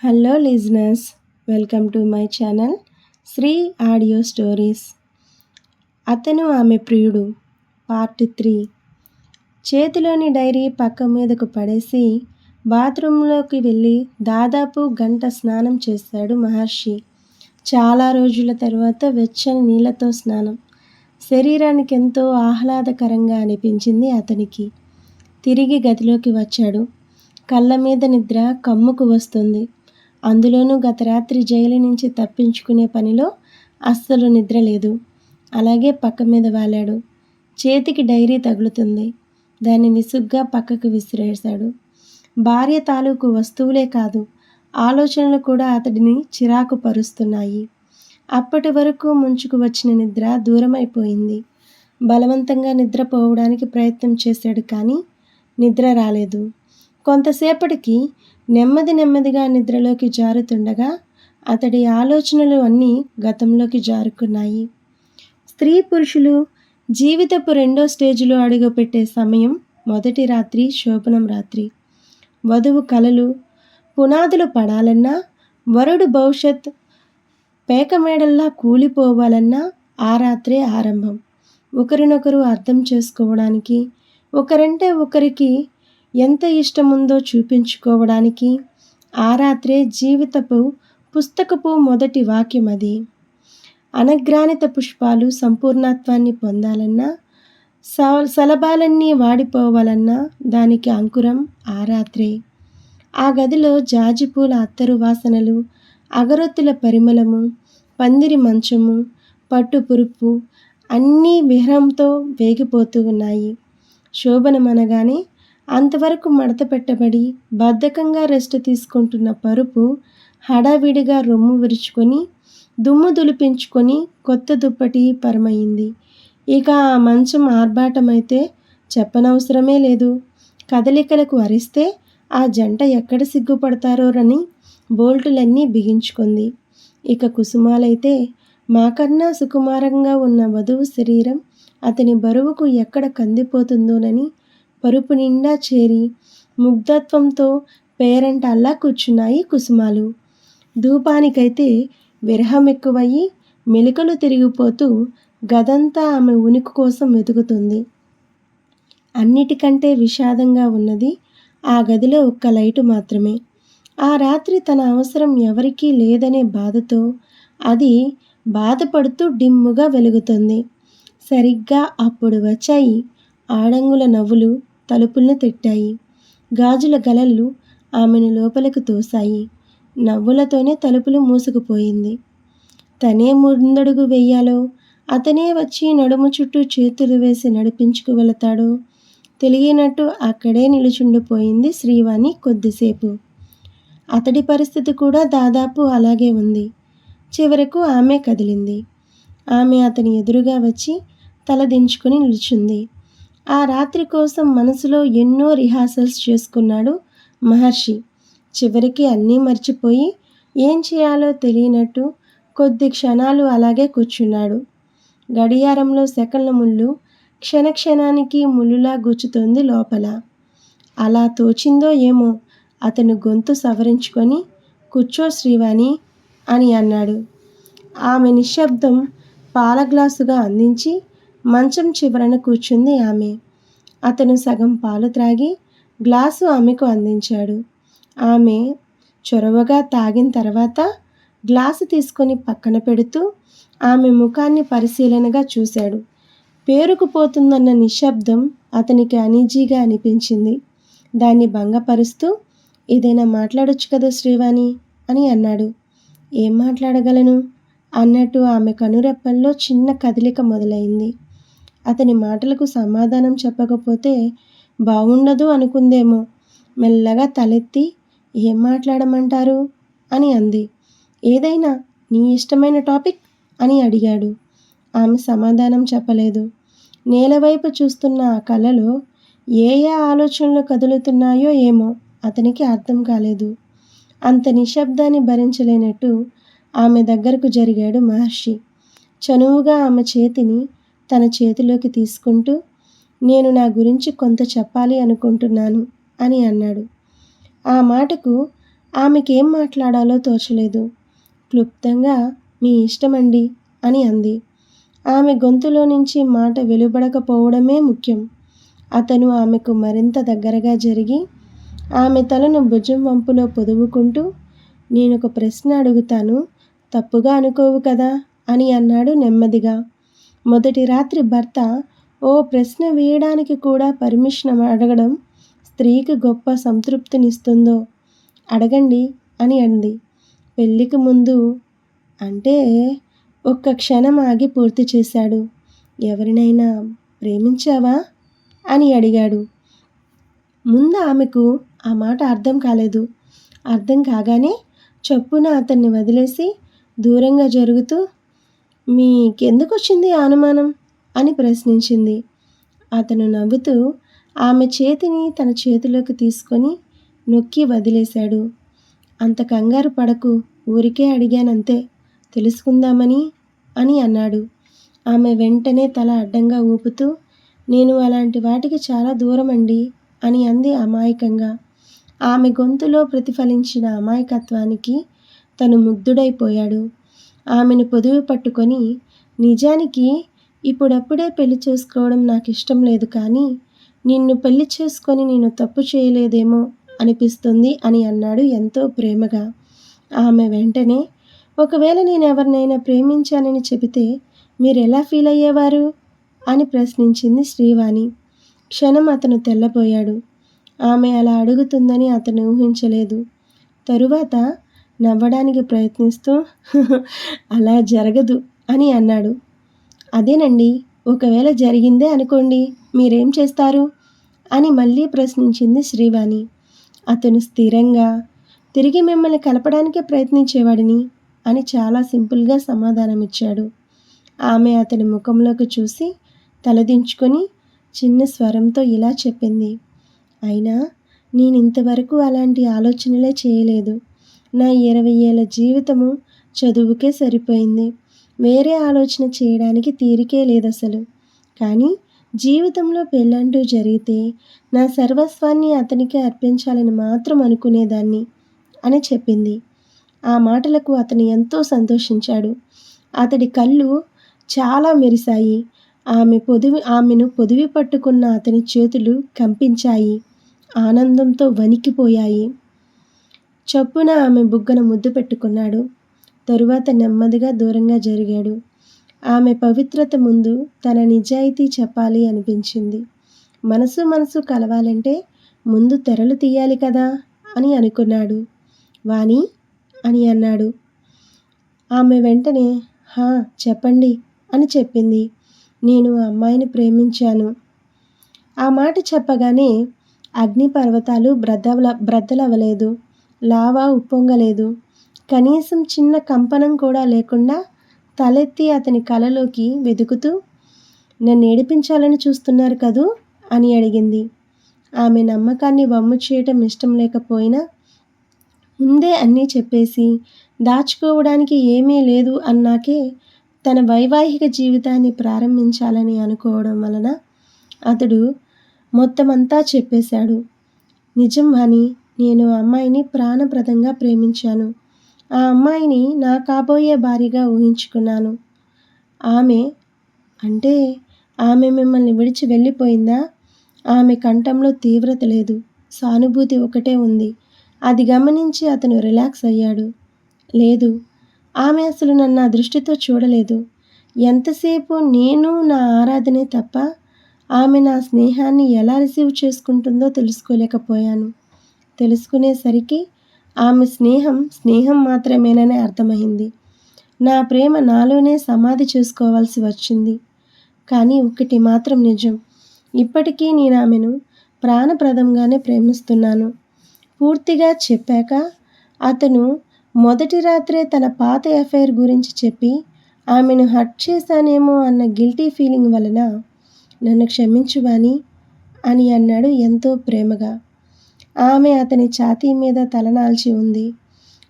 Hello listeners, welcome to my channel Shri audio stories. అతను ఆమె ప్రియుడు పార్ట్ 3. చేతిలోని డైరీ పక్క మీదకు పడేసి బాత్రూంలోకి వెళ్ళి దాదాపు గంట స్నానం చేశాడు మహర్షి. చాలా రోజుల తర్వాత వెచ్చని నీళ్లతో స్నానం శరీరానికి ఎంతో ఆహ్లాదకరంగా అనిపించింది అతనికి. తిరిగి గదిలోకి వచ్చాడు. కళ్ళ మీద నిద్ర కమ్ముకు వస్తుంది. అందులోనూ గత రాత్రి జైలు నుంచి తప్పించుకునే పనిలో అస్సలు నిద్ర లేదు. అలాగే పక్క మీద వాలాడు. చేతికి డైరీ తగులుతుంది. దాన్ని విసుగ్గా పక్కకు విసిరేశాడు. భార్య తాలూకు వస్తువులే కాదు, ఆలోచనలు కూడా అతడిని చిరాకు పరుస్తున్నాయి. అప్పటి వరకు ముంచుకు వచ్చిన నిద్ర దూరమైపోయింది. బలవంతంగా నిద్రపోవడానికి ప్రయత్నం చేశాడు, కానీ నిద్ర రాలేదు. కొంతసేపటికి నెమ్మదిగా నిద్రలోకి జారుతుండగా అతడి ఆలోచనలు అన్నీ గతంలోకి జారుకున్నాయి. స్త్రీ పురుషులు జీవితపు రెండో స్టేజిలో అడుగుపెట్టే సమయం మొదటి రాత్రి శోభనం రాత్రి. వధువు కలలు పునాదులు పడాలన్నా, వరుడు భవిష్యత్ పేకమేడల్లా కూలిపోవాలన్నా ఆ రాత్రే ఆరంభం. ఒకరినొకరు అర్థం చేసుకోవడానికి, ఒకరంటే ఒకరికి ఎంత ఇష్టముందో చూపించుకోవడానికి ఆ రాత్రే జీవితపు పుస్తకపు మొదటి వాక్యం అది. అనగ్రానిత పుష్పాలు సంపూర్ణత్వాన్ని పొందాలన్నా, సలభాలన్నీ వాడిపోవాలన్నా దానికి అంకురం ఆ రాత్రే. ఆ గదిలో జాజిపూల అత్తరు వాసనలు, అగరొత్తుల పరిమళము, పందిరి మంచము, పట్టు పురుపు అన్నీ విహరంతో వేగిపోతూ ఉన్నాయి. శోభనమనగానే అంతవరకు మడత పెట్టబడి బద్ధకంగా రెస్ట్ తీసుకుంటున్న పరుపు హడావిడిగా రొమ్ము విరుచుకొని దుమ్ము దులిపించుకొని కొత్త దుప్పటి పరమయింది. ఇక ఆ మంచం ఆర్భాటమైతే చెప్పనవసరమే లేదు. కదలికలకు అరిస్తే ఆ జంట ఎక్కడ సిగ్గుపడతారోరని బోల్టులన్నీ బిగించుకుంది. ఇక కుసుమాలైతే మాకన్నా సుకుమారంగా ఉన్న వధువు శరీరం అతని బరువుకు ఎక్కడ కందిపోతుందోనని పరుపు నిండా చేరి ముగ్ధత్వంతో పేరంటాల్లా కూర్చున్నాయి కుసుమాలు. ధూపానికైతే విరహం ఎక్కువయ్యి మెలికలు తిరిగిపోతూ గదంతా ఆమె ఉనికి కోసం వెతుకుతుంది. అన్నిటికంటే విషాదంగా ఉన్నది ఆ గదిలో ఒక్క లైటు మాత్రమే. ఆ రాత్రి తన అవసరం ఎవరికీ లేదనే బాధతో అది బాధపడుతూ డిమ్ముగా వెలుగుతుంది. సరిగ్గా అప్పుడు వచ్చాయి ఆడంగుల నవ్వులు. తలుపుల్ని తట్టాయి. గాజుల గలలు ఆమెను లోపలికి తోశాయి. నవ్వులతోనే తలుపులు మూసుకుపోయింది. తనే ముందడుగు వెయ్యాలో, అతనే వచ్చి నడుము చుట్టూ చేతులు వేసి నడిపించుకు వెళతాడో తెలియనట్టు అక్కడే నిలుచుండిపోయింది శ్రీవాణి కొద్దిసేపు. అతడి పరిస్థితి కూడా దాదాపు అలాగే ఉంది. చివరకు ఆమె కదిలింది. ఆమె అతని ఎదురుగా వచ్చి తల దించుకుని నిలుచుంది. ఆ రాత్రి కోసం మనసులో ఎన్నో రిహార్సల్స్ చేసుకున్నాడు మహర్షి. చివరికి అన్నీ మర్చిపోయి ఏం చేయాలో తెలియనట్టు కొద్ది క్షణాలు అలాగే కూర్చున్నాడు. గడియారంలో సెకన్ల ముళ్ళు క్షణక్షణానికి ముళ్ళులా గుచ్చుతోంది లోపల. అలా తోచిందో ఏమో అతను గొంతు సవరించుకొని కూర్చో శ్రీవాణి అని అన్నాడు. ఆమె నిశ్శబ్దం. పాల గ్లాసుగా అందించి మంచం చివరన కూర్చుంది ఆమె. అతను సగం పాలు త్రాగి గ్లాసు ఆమెకు అందించాడు. ఆమె చొరవగా తాగిన తర్వాత గ్లాసు తీసుకొని పక్కన పెడుతూ ఆమె ముఖాన్ని పరిశీలనగా చూశాడు. పేరుకుపోతుందన్న నిశ్శబ్దం అతనికి అనీజీగా అనిపించింది. దాన్ని భంగపరుస్తూ ఏదైనా మాట్లాడొచ్చు కదా శ్రీవాణి అని అన్నాడు. ఏం మాట్లాడగలను అన్నట్టు ఆమె కనురెప్పల్లో చిన్న కదలిక మొదలైంది. అతని మాటలకు సమాధానం చెప్పకపోతే బాగుండదు అనుకుందేమో. మెల్లగా తలెత్తి ఏం మాట్లాడమంటారు అని అంది. ఏదైనా నీ ఇష్టమైన టాపిక్ అని అడిగాడు. ఆమె సమాధానం చెప్పలేదు. నేలవైపు చూస్తున్న ఆ కళ్ళలో ఏ ఆలోచనలు కదులుతున్నాయో ఏమో అతనికి అర్థం కాలేదు. అంత నిశ్శబ్దాన్ని భరించలేనట్టు ఆమె దగ్గరకు జరిగాడు మహర్షి. చనువుగా ఆమె చేతిని తన చేతిలోకి తీసుకుంటూ నేను నా గురించి కొంత చెప్పాలి అనుకుంటున్నాను అని అన్నాడు. ఆ మాటకు ఆమెకేం మాట్లాడాలో తోచలేదు. క్లుప్తంగా మీ ఇష్టమండి అని అంది. ఆమె గొంతులో నుంచి మాట వెలువడకపోవడమే ముఖ్యం. అతను ఆమెకు మరింత దగ్గరగా జరిగి ఆమె తలను భుజం వంపులో పొదువుకుంటూ, నేనొక ప్రశ్న అడుగుతాను, తప్పుగా అనుకోవు కదా అని అన్నాడు నెమ్మదిగా. మొదటి రాత్రి భర్త ఓ ప్రశ్న వేయడానికి కూడా పర్మిషన్ అడగడం స్త్రీకి గొప్ప సంతృప్తినిస్తుందో. అడగండి అని అంది. పెళ్ళికి ముందు అంటే ఒక్క క్షణం ఆగి పూర్తి చేశాడు. ఎవరినైనా ప్రేమించావా అని అడిగాడు. ముందు ఆమెకు ఆ మాట అర్థం కాలేదు. అర్థం కాగానే చప్పున అతన్ని వదిలేసి దూరంగా జరుగుతూ, మీకెందుకొచ్చింది ఆ అనుమానం అని ప్రశ్నించింది. అతను నవ్వుతూ ఆమె చేతిని తన చేతిలోకి తీసుకొని నొక్కి వదిలేశాడు. అంత కంగారు పడకు, ఊరికే అడిగానంతే, తెలుసుకుందామని అని అన్నాడు. ఆమె వెంటనే తల అడ్డంగా ఊపుతూ, నేను అలాంటి వాటికి చాలా దూరమండి అని అంది అమాయకంగా. ఆమె గొంతులో ప్రతిఫలించిన అమాయకత్వానికి తను ముగ్ధుడైపోయాడు. ఆమెను పొదివి పట్టుకొని, నిజానికి ఇప్పుడప్పుడే పెళ్లి చేసుకోవడం నాకిష్టం లేదు, కానీ నిన్ను పెళ్లి చేసుకొని నేను తప్పు చేయలేదేమో అనిపిస్తుంది అని అన్నాడు ఎంతో ప్రేమగా. ఆమె వెంటనే, ఒకవేళ నేను ఎవరినైనా ప్రేమించానని చెబితే మీరెలా ఫీల్ అయ్యేవారు అని ప్రశ్నించింది శ్రీవాణి. క్షణం అతను తెల్లబోయాడు. ఆమె అలా అడుగుతుందని అతను ఊహించలేదు. తరువాత నవ్వడానికి ప్రయత్నిస్తూ అలా జరగదు అని అన్నాడు. అదేనండి, ఒకవేళ జరిగిందే అనుకోండి, మీరేం చేస్తారు అని మళ్ళీ ప్రశ్నించింది శ్రీవాణి. అతను స్థిరంగా, తిరిగి మిమ్మల్ని కలపడానికే ప్రయత్నించేవాడిని అని చాలా సింపుల్గా సమాధానమిచ్చాడు. ఆమె అతని ముఖంలోకి చూసి తలదించుకొని చిన్న స్వరంతో ఇలా చెప్పింది, అయినా నేనింతవరకు అలాంటి ఆలోచనలే చేయలేదు. నా 20 ఏళ్ల జీవితము చదువుకే సరిపోయింది. వేరే ఆలోచన చేయడానికి తీరికే లేదసలు. కానీ జీవితంలో పెళ్ళంటూ జరిగితే నా సర్వస్వాన్ని అతనికే అర్పించాలని మాత్రం అనుకునేదాన్ని అని చెప్పింది. ఆ మాటలకు అతను ఎంతో సంతోషించాడు. అతడి కళ్ళు చాలా మెరిశాయి. ఆమెను పొదివి పట్టుకున్న అతని చేతులు కంపించాయి. ఆనందంతో వణికిపోయాయి. చప్పున ఆమె బుగ్గన ముద్దు పెట్టుకున్నాడు. తరువాత నెమ్మదిగా దూరంగా జరిగాడు. ఆమె పవిత్రత ముందు తన నిజాయితీ చెప్పాలి అనిపించింది. మనసు కలవాలంటే ముందు తెరలు తీయాలి కదా అని అనుకున్నాడు. వాణి అని అన్నాడు. ఆమె వెంటనే హా చెప్పండి అని చెప్పింది. నేను ఆ అమ్మాయిని ప్రేమించాను. ఆ మాట చెప్పగానే అగ్నిపర్వతాలు బ్రద్దలవ్వలేదు, లావా ఉప్పొంగలేదు. కనీసం చిన్న కంపనం కూడా లేకుండా తలెత్తి అతని కలలోకి వెతుకుతూ, నన్ను ఏడిపించాలని చూస్తున్నారు కదూ అని అడిగింది. ఆమె నమ్మకాన్ని వమ్ము చేయటం ఇష్టం లేకపోయినా ముందే అన్నీ చెప్పేసి దాచుకోవడానికి ఏమీ లేదు అన్నాకే తన వైవాహిక జీవితాన్ని ప్రారంభించాలని అనుకోవడం వలన అతడు మొత్తమంతా చెప్పేశాడు. నిజం వాణి, నేను ఆ అమ్మాయిని ప్రాణప్రదంగా ప్రేమించాను. ఆ అమ్మాయిని నా కాబోయే భార్యగా ఊహించుకున్నాను. ఆమె అంటే ఆమె మిమ్మల్ని విడిచి వెళ్ళిపోయిందా? ఆమె కంఠంలో తీవ్రత లేదు, సానుభూతి ఒకటే ఉంది. అది గమనించి అతను రిలాక్స్ అయ్యాడు. లేదు, ఆమె అసలు నన్ను ఆ దృష్టితో చూడలేదు. ఎంతసేపు నేను నా ఆరాధనే తప్ప ఆమె నా స్నేహాన్ని ఎలా రిసీవ్ చేసుకుంటుందో తెలుసుకోలేకపోయాను. తెలుసుకునేసరికి ఆమె స్నేహం మాత్రమేనని అర్థమైంది. నా ప్రేమ నాలోనే సమాధి చేసుకోవాల్సి వచ్చింది. కానీ ఒక్కటి మాత్రం నిజం, ఇప్పటికీ నేను ఆమెను ప్రాణప్రదంగానే ప్రేమిస్తున్నాను. పూర్తిగా చెప్పాక అతను మొదటి రాత్రే తన పాత అఫైర్ గురించి చెప్పి ఆమెను హర్ట్ చేశానేమో అన్న గిల్టీ ఫీలింగ్ వలన నన్ను క్షమించు వాణి అని అన్నాడు ఎంతో ప్రేమగా. ఆమె అతని ఛాతీ మీద తలనాల్చి ఉంది.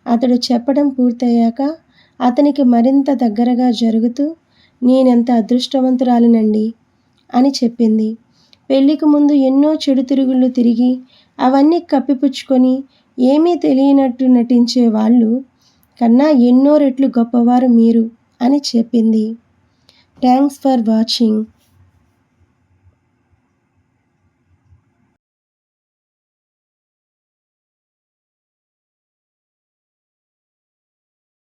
అతడు చెప్పడం పూర్తయ్యాక అతనికి మరింత దగ్గరగా జరుగుతూ, నేనెంత అదృష్టవంతురాలినండి అని చెప్పింది. పెళ్లికి ముందు ఎన్నో చెడు తిరుగుళ్ళు తిరిగి అవన్నీ కప్పిపుచ్చుకొని ఏమీ తెలియనట్టు నటించే వాళ్ళు కన్నా ఎన్నో రెట్లు గొప్పవారు మీరు అని చెప్పింది. Thanks for watching.